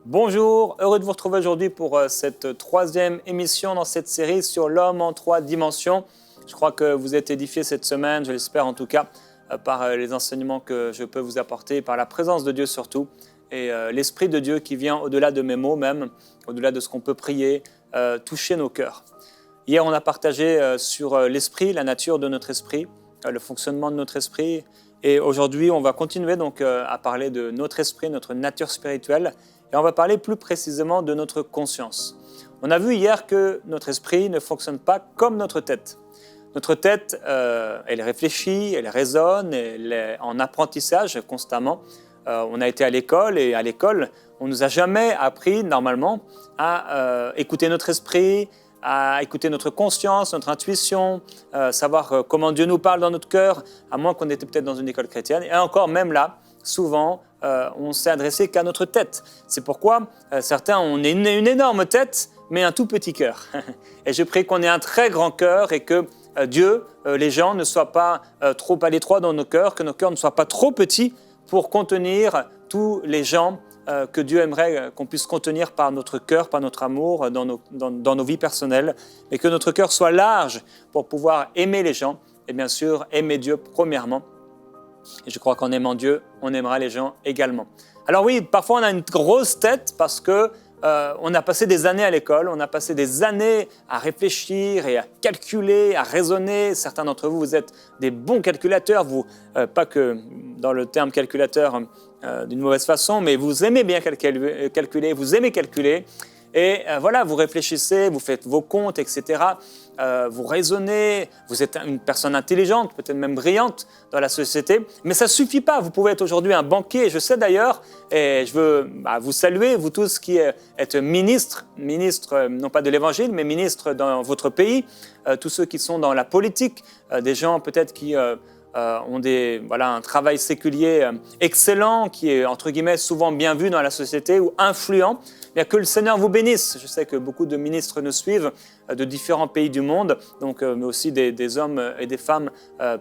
Bonjour, heureux de vous retrouver aujourd'hui pour cette troisième émission dans cette série sur l'homme en trois dimensions. Je crois que vous êtes édifiés cette semaine, je l'espère en tout cas, par les enseignements que je peux vous apporter, par la présence de Dieu surtout, et l'Esprit de Dieu qui vient au-delà de mes mots même, au-delà de ce qu'on peut prier, toucher nos cœurs. Hier, on a partagé sur l'esprit, la nature de notre esprit, le fonctionnement de notre esprit, et aujourd'hui, on va continuer donc à parler de notre esprit, notre nature spirituelle, et on va parler plus précisément de notre conscience. On a vu hier que notre esprit ne fonctionne pas comme notre tête. Notre tête, elle réfléchit, elle raisonne, elle est en apprentissage constamment. On a été à l'école et à l'école, on ne nous a jamais appris normalement à écouter notre esprit, à écouter notre conscience, notre intuition, savoir comment Dieu nous parle dans notre cœur, à moins qu'on était peut-être dans une école chrétienne. Et encore, même là, souvent, on s'est adressé qu'à notre tête. C'est pourquoi certains ont une énorme tête, mais un tout petit cœur. Et je prie qu'on ait un très grand cœur et que Dieu, les gens, ne soient pas trop à l'étroit dans nos cœurs, que nos cœurs ne soient pas trop petits pour contenir tous les gens que Dieu aimerait qu'on puisse contenir par notre cœur, par notre amour, dans nos vies personnelles, et que notre cœur soit large pour pouvoir aimer les gens et bien sûr aimer Dieu premièrement. Et je crois qu'en aimant Dieu, on aimera les gens également. Alors oui, parfois on a une grosse tête parce que on a passé des années à l'école, on a passé des années à réfléchir et à calculer, à raisonner. Certains d'entre vous, vous êtes des bons calculateurs, vous, pas que dans le terme calculateur d'une mauvaise façon, mais vous aimez bien calculer, vous aimez calculer. Et voilà, vous réfléchissez, vous faites vos comptes, etc. Vous raisonnez, vous êtes une personne intelligente, peut-être même brillante dans la société. Mais ça ne suffit pas. Vous pouvez être aujourd'hui un banquier. Je sais d'ailleurs, et je veux vous saluer, vous tous qui êtes ministres, non pas de l'Évangile, mais ministres dans votre pays, tous ceux qui sont dans la politique, des gens peut-être qui ont un travail séculier excellent, qui est entre guillemets souvent bien vu dans la société ou influent. Bien que le Seigneur vous bénisse. Je sais que beaucoup de ministres nous suivent de différents pays du monde, donc, mais aussi des hommes et des femmes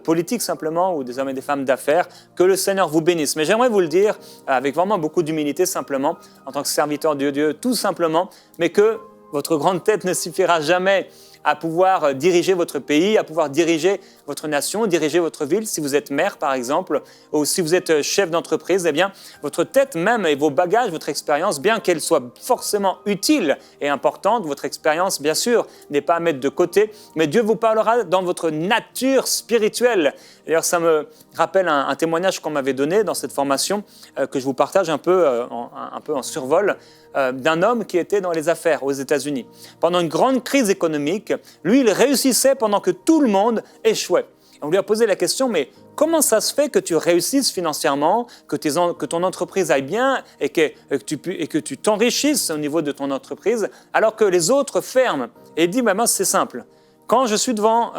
politiques simplement, ou des hommes et des femmes d'affaires. Que le Seigneur vous bénisse. Mais j'aimerais vous le dire avec vraiment beaucoup d'humilité simplement, en tant que serviteur de Dieu, tout simplement, mais que votre grande tête ne suffira jamais à pouvoir diriger votre pays, à pouvoir diriger votre nation, diriger votre ville. Si vous êtes maire, par exemple, ou si vous êtes chef d'entreprise, eh bien, votre tête même et vos bagages, votre expérience, bien qu'elle soit forcément utile et importante, votre expérience, bien sûr, n'est pas à mettre de côté, mais Dieu vous parlera dans votre nature spirituelle. D'ailleurs, ça me rappelle un témoignage qu'on m'avait donné dans cette formation, que je vous partage un peu en survol, d'un homme qui était dans les affaires aux États-Unis. Pendant une grande crise économique, lui, il réussissait pendant que tout le monde échouait. On lui a posé la question, mais comment ça se fait que tu réussisses financièrement, que ton entreprise aille bien et que tu t'enrichisses au niveau de ton entreprise alors que les autres ferment? Et il dit, c'est simple. Quand je suis devant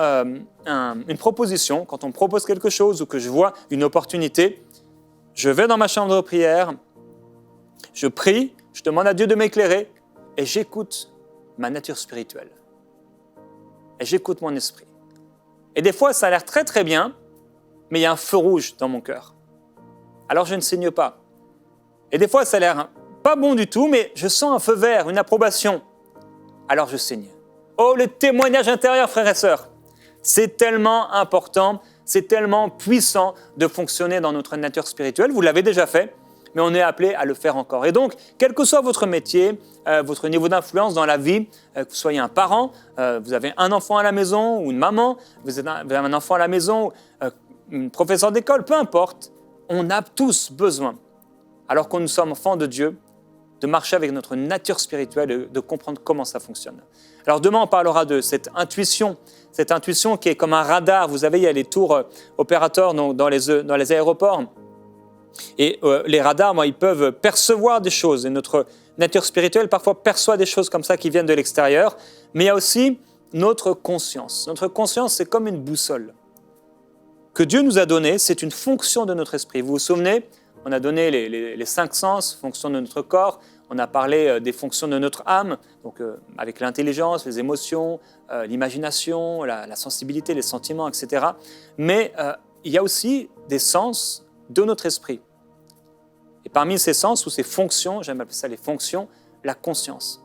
une proposition, quand on me propose quelque chose ou que je vois une opportunité, je vais dans ma chambre de prière, je prie, je demande à Dieu de m'éclairer et j'écoute ma nature spirituelle. Et j'écoute mon esprit. Et des fois, ça a l'air très très bien, mais il y a un feu rouge dans mon cœur. Alors je ne signe pas. Et des fois, ça a l'air pas bon du tout, mais je sens un feu vert, une approbation. Alors je signe. Oh, le témoignage intérieur, frères et sœurs. C'est tellement important, c'est tellement puissant de fonctionner dans notre nature spirituelle. Vous l'avez déjà fait, mais on est appelé à le faire encore. Et donc, quel que soit votre métier, votre niveau d'influence dans la vie, que vous soyez un parent, vous avez un enfant à la maison, ou une maman, vous avez un enfant à la maison, un professeur d'école, peu importe, on a tous besoin, alors que nous sommes enfants de Dieu, de marcher avec notre nature spirituelle et de comprendre comment ça fonctionne. Alors demain, on parlera de cette intuition qui est comme un radar. Vous savez, il y a les tours opérateurs dans les aéroports. Et les radars, ils peuvent percevoir des choses. Et notre nature spirituelle, parfois, perçoit des choses comme ça qui viennent de l'extérieur. Mais il y a aussi notre conscience. Notre conscience, c'est comme une boussole que Dieu nous a donnée. C'est une fonction de notre esprit. Vous vous souvenez, on a donné les 5 sens, fonctions de notre corps. On a parlé des fonctions de notre âme, donc avec l'intelligence, les émotions, l'imagination, la sensibilité, les sentiments, etc. Mais il y a aussi des sens de notre esprit. Et parmi ces sens ou ces fonctions, j'aime appeler ça les fonctions, la conscience.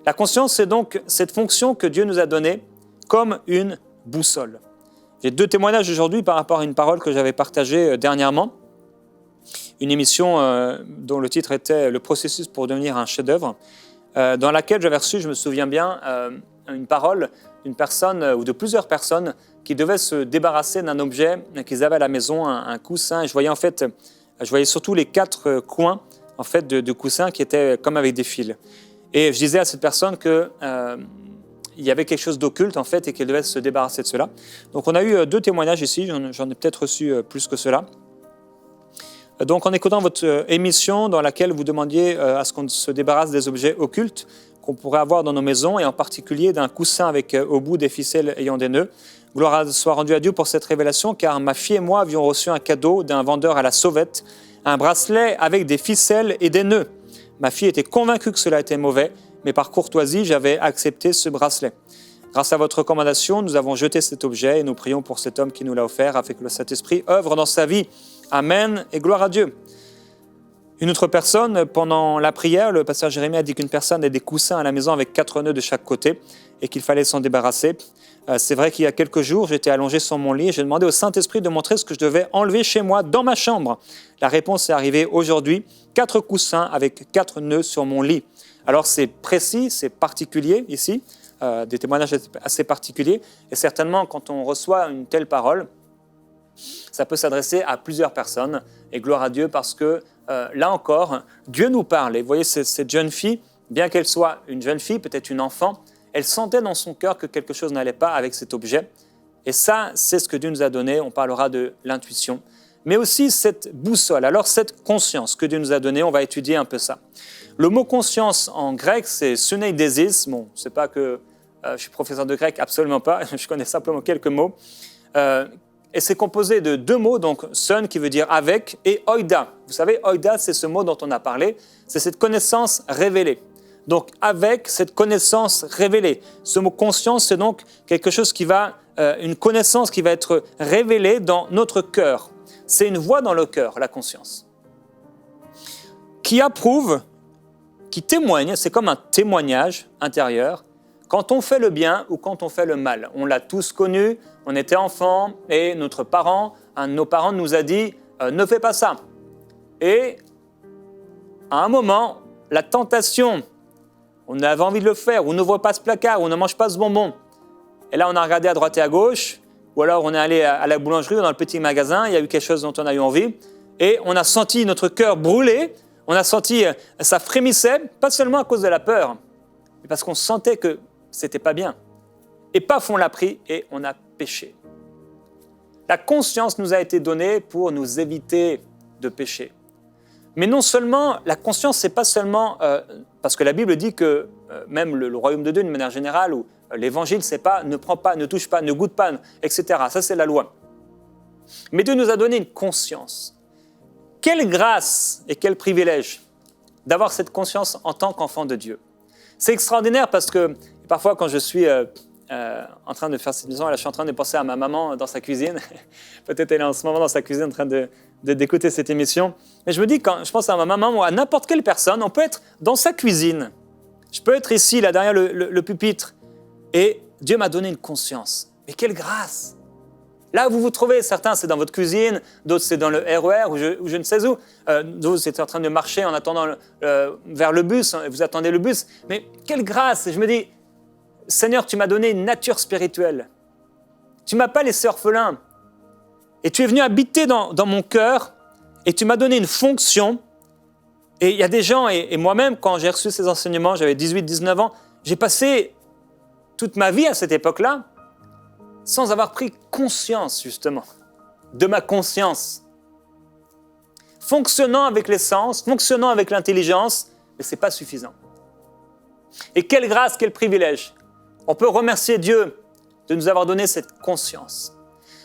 La conscience, c'est donc cette fonction que Dieu nous a donnée comme une boussole. J'ai 2 témoignages aujourd'hui par rapport à une parole que j'avais partagée dernièrement. Une émission dont le titre était « Le processus pour devenir un chef-d'œuvre », dans laquelle j'avais reçu, je me souviens bien, une parole d'une personne ou de plusieurs personnes qui devaient se débarrasser d'un objet qu'ils avaient à la maison, un coussin. Et je voyais surtout les 4 coins en fait, de coussin qui étaient comme avec des fils. Et je disais à cette personne qu'il y avait quelque chose d'occulte en fait et qu'elle devait se débarrasser de cela. Donc on a eu 2 témoignages ici, j'en ai peut-être reçu plus que cela. Donc en écoutant votre émission dans laquelle vous demandiez à ce qu'on se débarrasse des objets occultes qu'on pourrait avoir dans nos maisons et en particulier d'un coussin avec au bout des ficelles ayant des nœuds, gloire soit rendue à Dieu pour cette révélation car ma fille et moi avions reçu un cadeau d'un vendeur à la sauvette, un bracelet avec des ficelles et des nœuds. Ma fille était convaincue que cela était mauvais, mais par courtoisie, j'avais accepté ce bracelet. Grâce à votre recommandation, nous avons jeté cet objet et nous prions pour cet homme qui nous l'a offert afin que le Saint-Esprit œuvre dans sa vie. Amen et gloire à Dieu. Une autre personne, pendant la prière, le pasteur Jérémie a dit qu'une personne a des coussins à la maison avec 4 nœuds de chaque côté et qu'il fallait s'en débarrasser. C'est vrai qu'il y a quelques jours, j'étais allongé sur mon lit et j'ai demandé au Saint-Esprit de montrer ce que je devais enlever chez moi dans ma chambre. La réponse est arrivée aujourd'hui, 4 coussins avec 4 nœuds sur mon lit. Alors c'est précis, c'est particulier ici, des témoignages assez particuliers et certainement quand on reçoit une telle parole, ça peut s'adresser à plusieurs personnes et gloire à Dieu parce que là encore, Dieu nous parle. Et vous voyez, cette jeune fille, bien qu'elle soit une jeune fille, peut-être une enfant, elle sentait dans son cœur que quelque chose n'allait pas avec cet objet. Et ça, c'est ce que Dieu nous a donné. On parlera de l'intuition. Mais aussi cette boussole, alors cette conscience que Dieu nous a donnée, on va étudier un peu ça. Le mot conscience en grec, c'est suneidesis. Bon, c'est pas que je suis professeur de grec, absolument pas. Je connais simplement quelques mots. Et c'est composé de 2 mots, donc sun qui veut dire avec et oida. Vous savez, oida, c'est ce mot dont on a parlé, c'est cette connaissance révélée. Donc avec cette connaissance révélée. Ce mot conscience, c'est donc quelque chose qui va, une connaissance qui va être révélée dans notre cœur. C'est une voix dans le cœur, la conscience, qui approuve, qui témoigne, c'est comme un témoignage intérieur, quand on fait le bien ou quand on fait le mal. On l'a tous connu, on était enfant et notre parent, un de nos parents nous a dit « ne fais pas ça ». Et à un moment, la tentation, on avait envie de le faire, ou n'ouvre pas ce placard, ou ne mange pas ce bonbon. Et là, on a regardé à droite et à gauche, ou alors on est allé à la boulangerie ou dans le petit magasin, il y a eu quelque chose dont on a eu envie, et on a senti notre cœur brûler, on a senti, ça frémissait, pas seulement à cause de la peur, mais parce qu'on sentait que c'était pas bien. Et paf, on l'a pris et on a péché. La conscience nous a été donnée pour nous éviter de pécher. Mais non seulement, la conscience, c'est pas seulement, parce que la Bible dit que même le royaume de Dieu, d'une manière générale, ou l'évangile, c'est pas ne prends pas, ne touche pas, ne goûte pas, etc. Ça, c'est la loi. Mais Dieu nous a donné une conscience. Quelle grâce et quel privilège d'avoir cette conscience en tant qu'enfant de Dieu. C'est extraordinaire parce que parfois, quand je suis en train de faire cette émission, là, je suis en train de penser à ma maman dans sa cuisine. Peut-être elle est en ce moment dans sa cuisine en train d'écouter cette émission. Mais je me dis, quand je pense à ma maman ou à n'importe quelle personne, on peut être dans sa cuisine. Je peux être ici, là, derrière le pupitre. Et Dieu m'a donné une conscience. Mais quelle grâce! Là où vous vous trouvez, certains c'est dans votre cuisine, d'autres c'est dans le RER ou je ne sais où, d'autres c'est en train de marcher en attendant vers le bus, vous attendez le bus. Mais quelle grâce! Je me dis, Seigneur, tu m'as donné une nature spirituelle. Tu ne m'as pas laissé orphelin. Et tu es venu habiter dans mon cœur et tu m'as donné une fonction. Et il y a des gens, et moi-même, quand j'ai reçu ces enseignements, j'avais 18-19 ans, j'ai passé toute ma vie à cette époque-là sans avoir pris conscience, justement, de ma conscience. Fonctionnant avec les sens, fonctionnant avec l'intelligence, mais ce n'est pas suffisant. Et quelle grâce, quel privilège! On peut remercier Dieu de nous avoir donné cette conscience.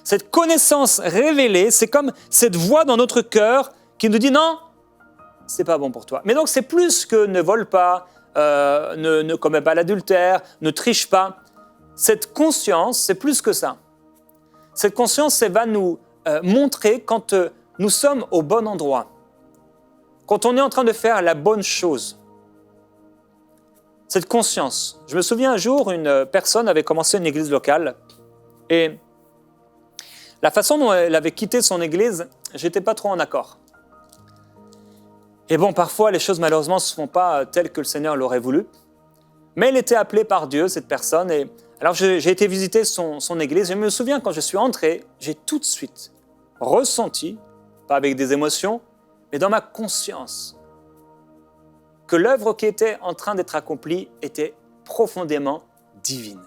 Cette connaissance révélée, c'est comme cette voix dans notre cœur qui nous dit non, c'est pas bon pour toi. Mais donc c'est plus que ne vole pas, ne commets pas l'adultère, ne triche pas. Cette conscience, c'est plus que ça. Cette conscience, elle va nous montrer quand nous sommes au bon endroit, quand on est en train de faire la bonne chose, cette conscience. Je me souviens un jour, une personne avait commencé une église locale et la façon dont elle avait quitté son église, j'étais pas trop en accord. Et bon, parfois, les choses malheureusement ne se font pas telles que le Seigneur l'aurait voulu. Mais elle était appelée par Dieu, cette personne. Et alors, j'ai été visiter son église. Je me souviens, quand je suis entré, j'ai tout de suite ressenti, pas avec des émotions, mais dans ma conscience, que l'œuvre qui était en train d'être accomplie était profondément divine.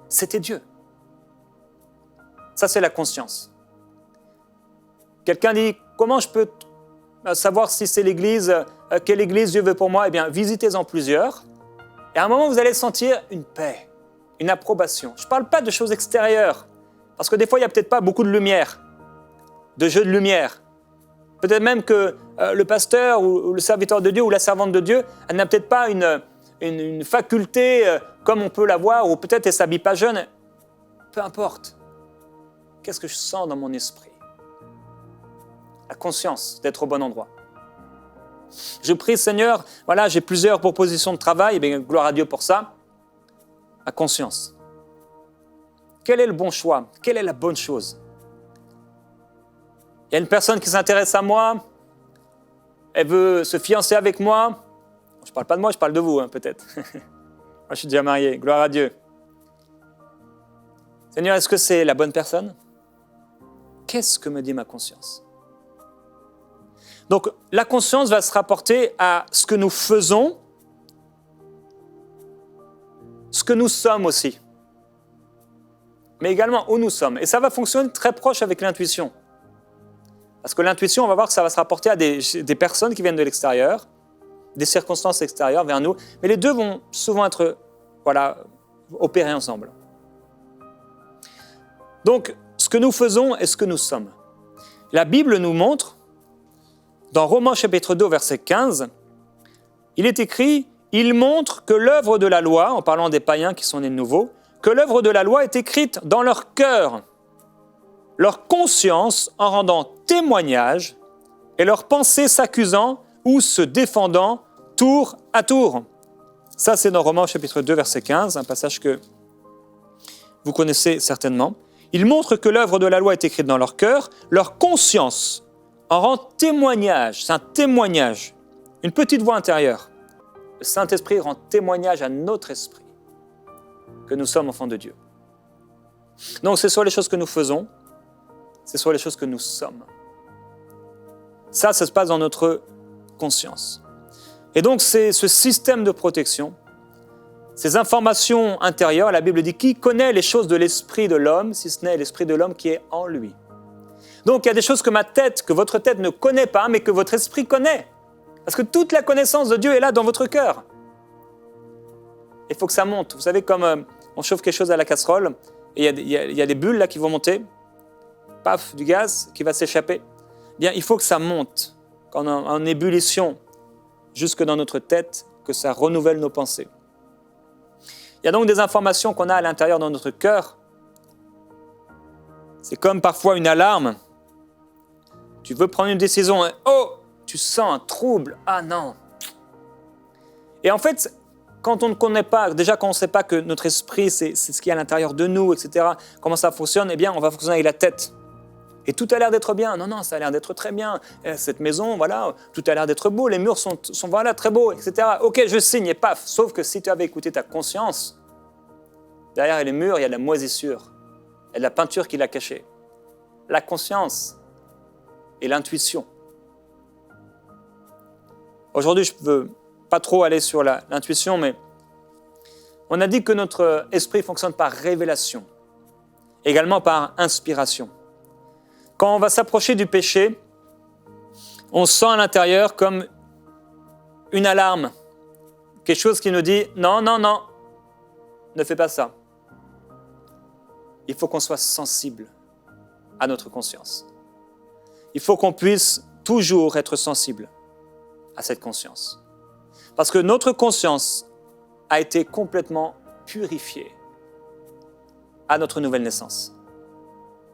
C'était Dieu. Ça, c'est la conscience. Quelqu'un dit, comment je peux savoir si c'est l'église, quelle église Dieu veut pour moi? Eh bien, visitez-en plusieurs. Et à un moment, vous allez sentir une paix, une approbation. Je ne parle pas de choses extérieures, parce que des fois, il n'y a peut-être pas beaucoup de lumière, de jeu de lumière. Peut-être même que le pasteur ou le serviteur de Dieu ou la servante de Dieu, elle n'a peut-être pas une faculté comme on peut l'avoir, ou peut-être elle ne s'habille pas jeune. Peu importe. Qu'est-ce que je sens dans mon esprit? La conscience d'être au bon endroit. Je prie, Seigneur, voilà, j'ai plusieurs propositions de travail, et bien, gloire à Dieu pour ça. La conscience. Quel est le bon choix? Quelle est la bonne chose? Il y a une personne qui s'intéresse à moi, elle veut se fiancer avec moi. Je ne parle pas de moi, je parle de vous, peut-être. Moi, je suis déjà marié, gloire à Dieu. Seigneur, est-ce que c'est la bonne personne? Qu'est-ce que me dit ma conscience? Donc, la conscience va se rapporter à ce que nous faisons, ce que nous sommes aussi, mais également où nous sommes. Et ça va fonctionner très proche avec l'intuition. Parce que l'intuition, on va voir que ça va se rapporter à des personnes qui viennent de l'extérieur, des circonstances extérieures vers nous, mais les deux vont souvent être opérés ensemble. Donc, ce que nous faisons et ce que nous sommes. La Bible nous montre, dans Romains chapitre 2, verset 15, il est écrit « Il montre que l'œuvre de la loi, en parlant des païens qui sont nés de nouveau, que l'œuvre de la loi est écrite dans leur cœur, leur conscience en rendant témoignage et leurs pensées s'accusant ou se défendant tour à tour. » Ça, c'est dans Romains chapitre 2, verset 15, un passage que vous connaissez certainement. Il montre que l'œuvre de la loi est écrite dans leur cœur, leur conscience en rend témoignage. C'est un témoignage, une petite voix intérieure. Le Saint-Esprit rend témoignage à notre esprit que nous sommes enfants de Dieu. Donc, c'est soit les choses que nous faisons, c'est soit les choses que nous sommes. Ça se passe dans notre conscience. Et donc, c'est ce système de protection, ces informations intérieures. La Bible dit « Qui connaît les choses de l'esprit de l'homme, si ce n'est l'esprit de l'homme qui est en lui ?» Donc, il y a des choses que votre tête ne connaît pas, mais que votre esprit connaît. Parce que toute la connaissance de Dieu est là dans votre cœur. Il faut que ça monte. Vous savez, comme on chauffe quelque chose à la casserole, et il y a des bulles là qui vont monter, paf, du gaz qui va s'échapper. Bien, il faut que ça monte, en ébullition, jusque dans notre tête, que ça renouvelle nos pensées. Il y a donc des informations qu'on a à l'intérieur de notre cœur. C'est comme parfois une alarme. Tu veux prendre une décision, et oh, tu sens un trouble. Ah non. Et en fait, quand on ne connaît pas, déjà quand on ne sait pas que notre esprit, c'est ce qui est à l'intérieur de nous, etc., comment ça fonctionne, eh bien, on va fonctionner avec la tête. Et tout a l'air d'être bien. Non, ça a l'air d'être très bien. Cette maison, voilà, tout a l'air d'être beau. Les murs sont voilà, très beaux, etc. Ok, je signe et paf. Sauf que si tu avais écouté ta conscience, derrière les murs, il y a de la moisissure. Il y a de la peinture qui l'a cachée. La conscience et l'intuition. Aujourd'hui, je ne veux pas trop aller sur l'intuition, mais on a dit que notre esprit fonctionne par révélation, également par inspiration. Quand on va s'approcher du péché, on sent à l'intérieur comme une alarme, quelque chose qui nous dit « Non, ne fais pas ça ». Il faut qu'on soit sensible à notre conscience. Il faut qu'on puisse toujours être sensible à cette conscience. Parce que notre conscience a été complètement purifiée à notre nouvelle naissance.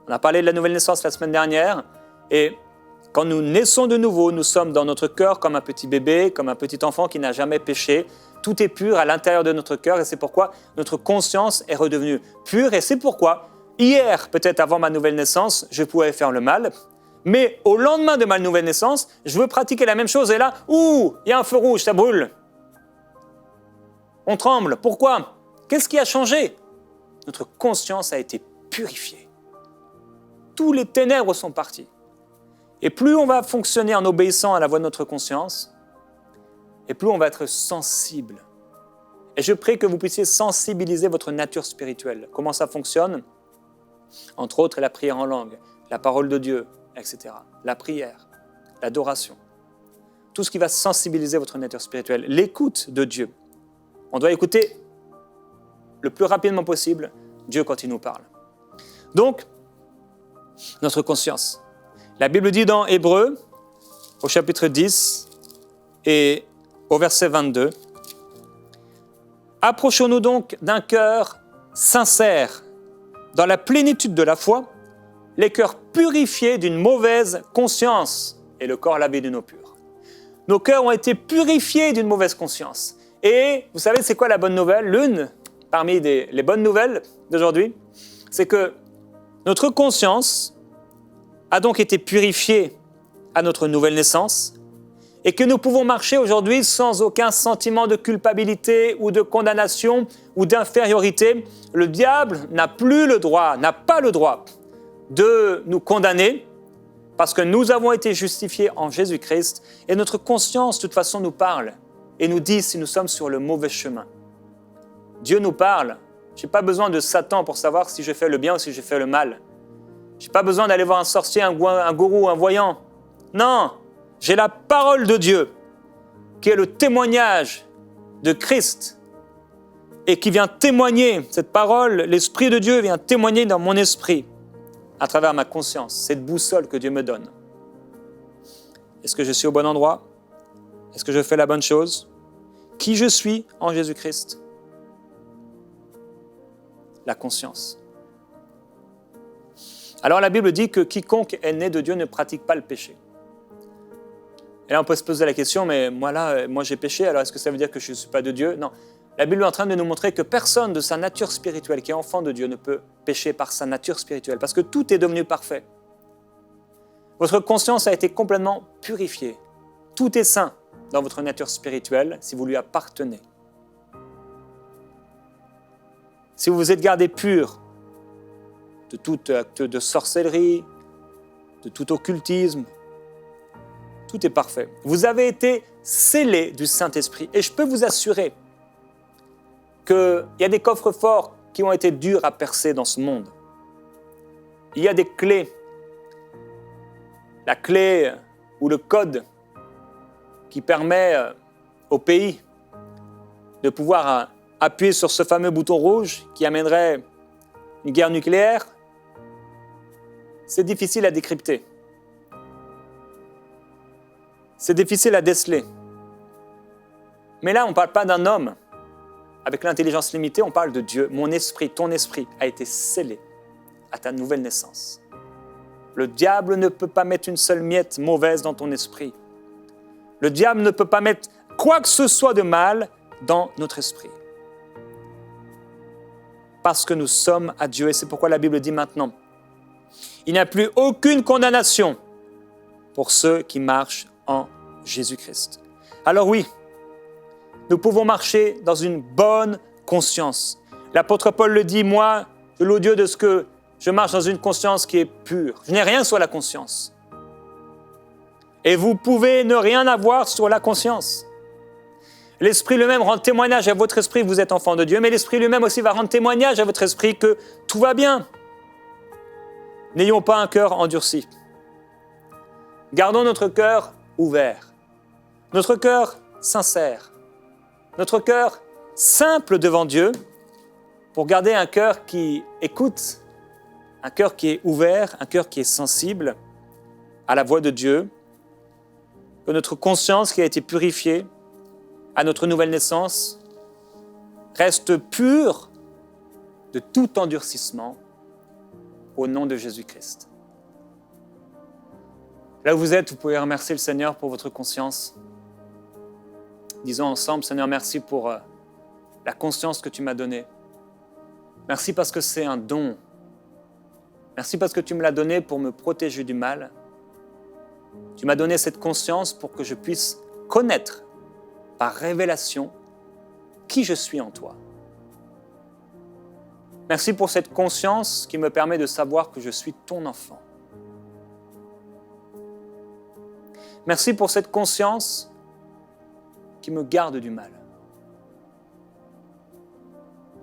On a parlé de la nouvelle naissance la semaine dernière et Quand nous naissons de nouveau, nous sommes dans notre cœur comme un petit bébé, comme un petit enfant qui n'a jamais péché. Tout est pur à l'intérieur de notre cœur et c'est pourquoi notre conscience est redevenue pure. Et c'est pourquoi, hier, peut-être avant ma nouvelle naissance, je pouvais faire le mal. Mais au lendemain de ma nouvelle naissance, je veux pratiquer la même chose et là, il y a un feu rouge, ça brûle. On tremble. Pourquoi? Qu'est-ce qui a changé? Notre conscience a été purifiée. Tous les ténèbres sont partis. Et plus on va fonctionner en obéissant à la voix de notre conscience, et plus on va être sensible. Et je prie que vous puissiez sensibiliser votre nature spirituelle. Comment ça fonctionne? Entre autres, la prière en langue, la parole de Dieu, etc. La prière, l'adoration. Tout ce qui va sensibiliser votre nature spirituelle. L'écoute de Dieu. On doit écouter le plus rapidement possible Dieu quand il nous parle. Donc, notre conscience. La Bible dit dans Hébreux, au chapitre 10 et au verset 22, « Approchons-nous donc d'un cœur sincère, dans la plénitude de la foi, les cœurs purifiés d'une mauvaise conscience et le corps lavé d'une eau pure. » Nos cœurs ont été purifiés d'une mauvaise conscience. Et vous savez, c'est quoi la bonne nouvelle? L'une parmi les bonnes nouvelles d'aujourd'hui, c'est que notre conscience a donc été purifiée à notre nouvelle naissance et que nous pouvons marcher aujourd'hui sans aucun sentiment de culpabilité ou de condamnation ou d'infériorité. Le diable n'a pas le droit de nous condamner parce que nous avons été justifiés en Jésus-Christ et notre conscience, de toute façon, nous parle et nous dit si nous sommes sur le mauvais chemin. Dieu nous parle. Je n'ai pas besoin de Satan pour savoir si je fais le bien ou si je fais le mal. Je n'ai pas besoin d'aller voir un sorcier, un gourou, un voyant. Non, j'ai la parole de Dieu qui est le témoignage de Christ et qui vient témoigner, cette parole, l'Esprit de Dieu vient témoigner dans mon esprit à travers ma conscience, cette boussole que Dieu me donne. Est-ce que je suis au bon endroit? Est-ce que je fais la bonne chose? Qui je suis en Jésus-Christ? La conscience. Alors la Bible dit que quiconque est né de Dieu ne pratique pas le péché. Et là on peut se poser la question, mais moi j'ai péché, alors est-ce que ça veut dire que je ne suis pas de Dieu? Non. La Bible est en train de nous montrer que personne de sa nature spirituelle qui est enfant de Dieu ne peut pécher par sa nature spirituelle, parce que tout est devenu parfait. Votre conscience a été complètement purifiée. Tout est saint dans votre nature spirituelle si vous lui appartenez. Si vous vous êtes gardé pur de tout acte de sorcellerie, de tout occultisme, tout est parfait. Vous avez été scellés du Saint-Esprit. Et je peux vous assurer qu'il y a des coffres forts qui ont été durs à percer dans ce monde. Il y a des clés. La clé ou le code qui permet au pays de pouvoir appuyer sur ce fameux bouton rouge qui amènerait une guerre nucléaire, c'est difficile à décrypter. C'est difficile à déceler. Mais là, on ne parle pas d'un homme avec l'intelligence limitée, on parle de Dieu. Mon esprit, ton esprit a été scellé à ta nouvelle naissance. Le diable ne peut pas mettre une seule miette mauvaise dans ton esprit. Le diable ne peut pas mettre quoi que ce soit de mal dans notre esprit. Parce que nous sommes à Dieu. Et c'est pourquoi la Bible dit maintenant, il n'y a plus aucune condamnation pour ceux qui marchent en Jésus-Christ. Alors oui, nous pouvons marcher dans une bonne conscience. L'apôtre Paul le dit, moi, je loue Dieu de ce que je marche dans une conscience qui est pure. Je n'ai rien sur la conscience. Et vous pouvez ne rien avoir sur la conscience. L'Esprit lui-même rend témoignage à votre esprit que vous êtes enfant de Dieu, mais l'Esprit lui-même aussi va rendre témoignage à votre esprit que tout va bien. N'ayons pas un cœur endurci. Gardons notre cœur ouvert, notre cœur sincère, notre cœur simple devant Dieu pour garder un cœur qui écoute, un cœur qui est ouvert, un cœur qui est sensible à la voix de Dieu, que notre conscience qui a été purifiée à notre nouvelle naissance reste pure de tout endurcissement au nom de Jésus-Christ. Là où vous êtes, vous pouvez remercier le Seigneur pour votre conscience. Disons ensemble, Seigneur, merci pour la conscience que tu m'as donnée. Merci parce que c'est un don. Merci parce que tu me l'as donné pour me protéger du mal. Tu m'as donné cette conscience pour que je puisse connaître par révélation qui je suis en toi. Merci pour cette conscience qui me permet de savoir que je suis ton enfant. Merci pour cette conscience qui me garde du mal.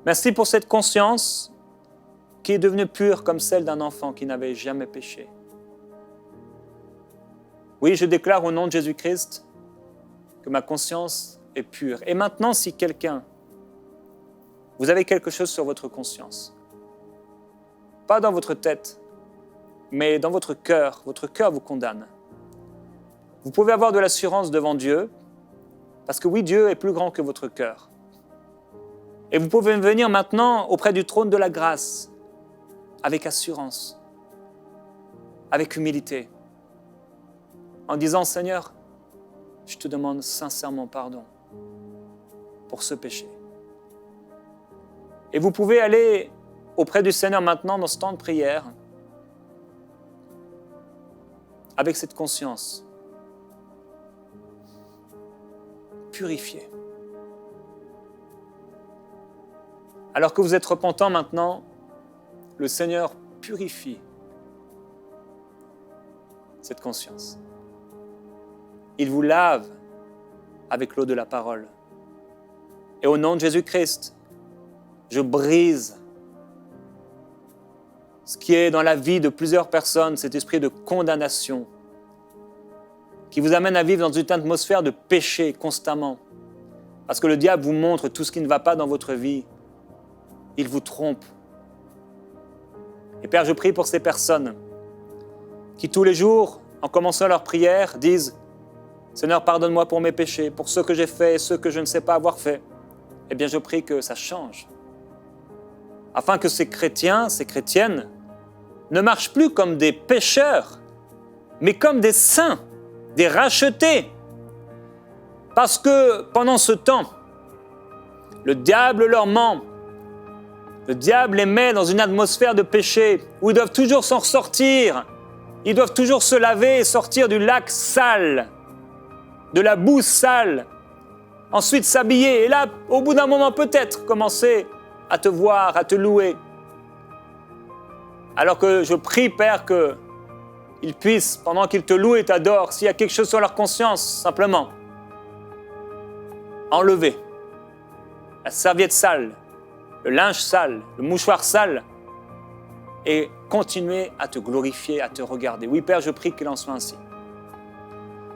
Merci pour cette conscience qui est devenue pure comme celle d'un enfant qui n'avait jamais péché. Oui, je déclare au nom de Jésus-Christ que ma conscience est pure. Et maintenant, si quelqu'un, vous avez quelque chose sur votre conscience, pas dans votre tête, mais dans votre cœur vous condamne. Vous pouvez avoir de l'assurance devant Dieu, parce que oui, Dieu est plus grand que votre cœur. Et vous pouvez venir maintenant auprès du trône de la grâce, avec assurance, avec humilité, en disant, Seigneur, je te demande sincèrement pardon pour ce péché. Et vous pouvez aller auprès du Seigneur maintenant dans ce temps de prière, avec cette conscience, purifiée. Alors que vous êtes repentant maintenant, le Seigneur purifie cette conscience. Il vous lave avec l'eau de la parole. Et au nom de Jésus-Christ, je brise ce qui est dans la vie de plusieurs personnes, cet esprit de condamnation qui vous amène à vivre dans une atmosphère de péché constamment. Parce que le diable vous montre tout ce qui ne va pas dans votre vie. Il vous trompe. Et Père, je prie pour ces personnes qui tous les jours, en commençant leur prière, disent « Seigneur, pardonne-moi pour mes péchés, pour ceux que j'ai faits et ceux que je ne sais pas avoir faits. » Eh bien, je prie que ça change. Afin que ces chrétiens, ces chrétiennes, ne marchent plus comme des pécheurs, mais comme des saints, des rachetés. Parce que pendant ce temps, le diable leur ment. Le diable les met dans une atmosphère de péché où ils doivent toujours s'en ressortir. Ils doivent toujours se laver et sortir du lac sale, de la boue sale. Ensuite s'habiller et là, au bout d'un moment peut-être, commencer à te voir, à te louer. Alors que je prie, Père, qu'ils puissent, pendant qu'ils te louent et t'adorent, s'il y a quelque chose sur leur conscience, simplement, enlever la serviette sale, le linge sale, le mouchoir sale, et continuer à te glorifier, à te regarder. Oui, Père, je prie qu'il en soit ainsi.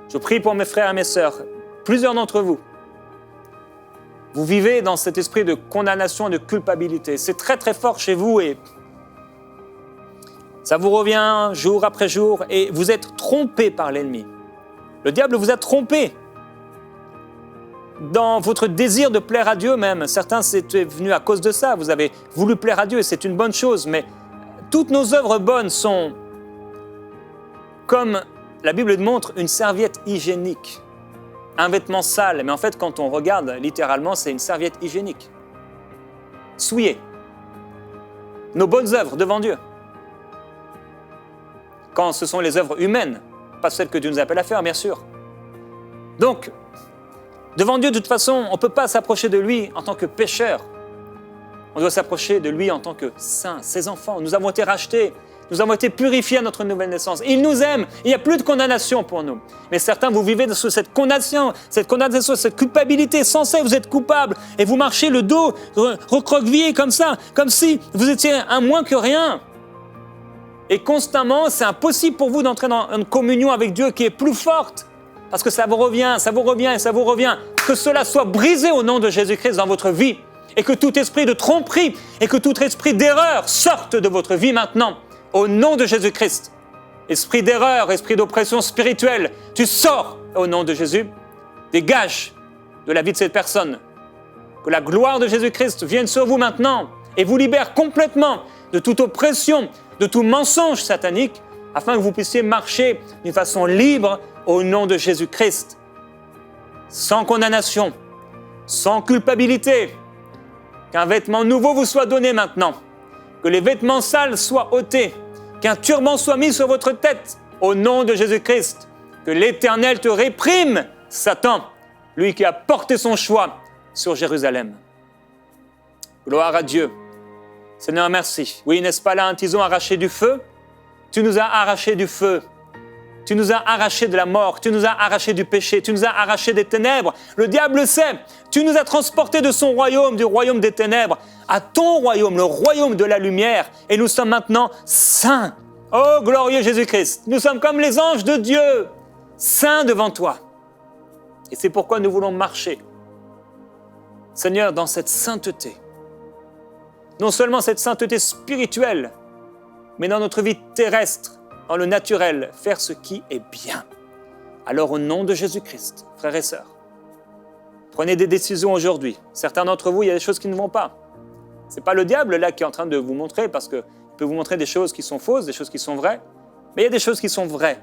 Je prie pour mes frères et mes sœurs, plusieurs d'entre vous. Vous vivez dans cet esprit de condamnation et de culpabilité. C'est très très fort chez vous et ça vous revient jour après jour et vous êtes trompé par l'ennemi. Le diable vous a trompé. Dans votre désir de plaire à Dieu même, certains c'est venu à cause de ça, vous avez voulu plaire à Dieu et c'est une bonne chose, mais toutes nos œuvres bonnes sont, comme la Bible le montre, une serviette hygiénique, un vêtement sale, mais en fait quand on regarde littéralement c'est une serviette hygiénique, souillée. Nos bonnes œuvres devant Dieu, quand ce sont les œuvres humaines, pas celles que Dieu nous appelle à faire bien sûr. Donc, devant Dieu, de toute façon, on ne peut pas s'approcher de lui en tant que pécheur. On doit s'approcher de lui en tant que saint, ses enfants. Nous avons été rachetés, nous avons été purifiés à notre nouvelle naissance. Il nous aime, il n'y a plus de condamnation pour nous. Mais certains, vous vivez sous cette condamnation, cette culpabilité sans cesse, vous êtes coupable et vous marchez le dos recroquevillé comme ça, comme si vous étiez un moins que rien. Et constamment, c'est impossible pour vous d'entrer dans une communion avec Dieu qui est plus forte. Parce que ça vous revient et ça vous revient. Que cela soit brisé au nom de Jésus-Christ dans votre vie. Et que tout esprit de tromperie et que tout esprit d'erreur sorte de votre vie maintenant. Au nom de Jésus-Christ. Esprit d'erreur, esprit d'oppression spirituelle, tu sors au nom de Jésus. Dégage de la vie de cette personne. Que la gloire de Jésus-Christ vienne sur vous maintenant et vous libère complètement de toute oppression, de tout mensonge satanique afin que vous puissiez marcher d'une façon libre au nom de Jésus-Christ, sans condamnation, sans culpabilité, qu'un vêtement nouveau vous soit donné maintenant, que les vêtements sales soient ôtés, qu'un turban soit mis sur votre tête au nom de Jésus-Christ, que l'Éternel te réprime, Satan, lui qui a porté son choix sur Jérusalem. Gloire à Dieu. Seigneur, merci. Oui, n'est-ce pas là un tison arraché du feu? Tu nous as arrachés du feu. Tu nous as arrachés de la mort. Tu nous as arrachés du péché. Tu nous as arrachés des ténèbres. Le diable sait. Tu nous as transportés de son royaume, du royaume des ténèbres, à ton royaume, le royaume de la lumière. Et nous sommes maintenant saints. Oh, glorieux Jésus-Christ. Nous sommes comme les anges de Dieu, saints devant toi. Et c'est pourquoi nous voulons marcher, Seigneur, dans cette sainteté. Non seulement cette sainteté spirituelle, mais dans notre vie terrestre, dans le naturel, faire ce qui est bien. Alors au nom de Jésus-Christ, frères et sœurs, prenez des décisions aujourd'hui. Certains d'entre vous, il y a des choses qui ne vont pas. Ce n'est pas le diable là qui est en train de vous montrer, parce qu'il peut vous montrer des choses qui sont fausses, des choses qui sont vraies, mais il y a des choses qui sont vraies.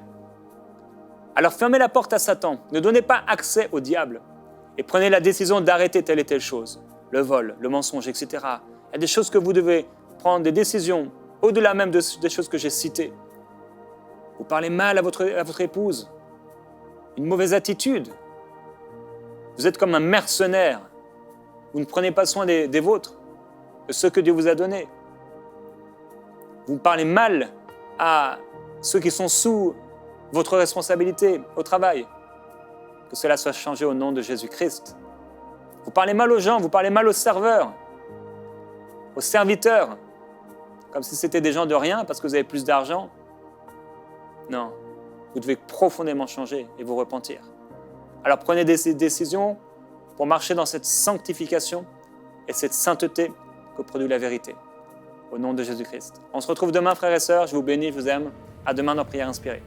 Alors fermez la porte à Satan, ne donnez pas accès au diable et prenez la décision d'arrêter telle et telle chose, le vol, le mensonge, etc. Il y a des choses que vous devez prendre, des décisions, au-delà même des choses que j'ai citées. Vous parlez mal à votre épouse, une mauvaise attitude. Vous êtes comme un mercenaire. Vous ne prenez pas soin des vôtres, de ceux que Dieu vous a donnés. Vous parlez mal à ceux qui sont sous votre responsabilité au travail. Que cela soit changé au nom de Jésus-Christ. Vous parlez mal aux gens, vous parlez mal aux serveurs, aux serviteurs, comme si c'était des gens de rien parce que vous avez plus d'argent. Non, vous devez profondément changer et vous repentir. Alors prenez des décisions pour marcher dans cette sanctification et cette sainteté que produit la vérité. Au nom de Jésus-Christ. On se retrouve demain, frères et sœurs. Je vous bénis, je vous aime. À demain dans Prière Inspirée.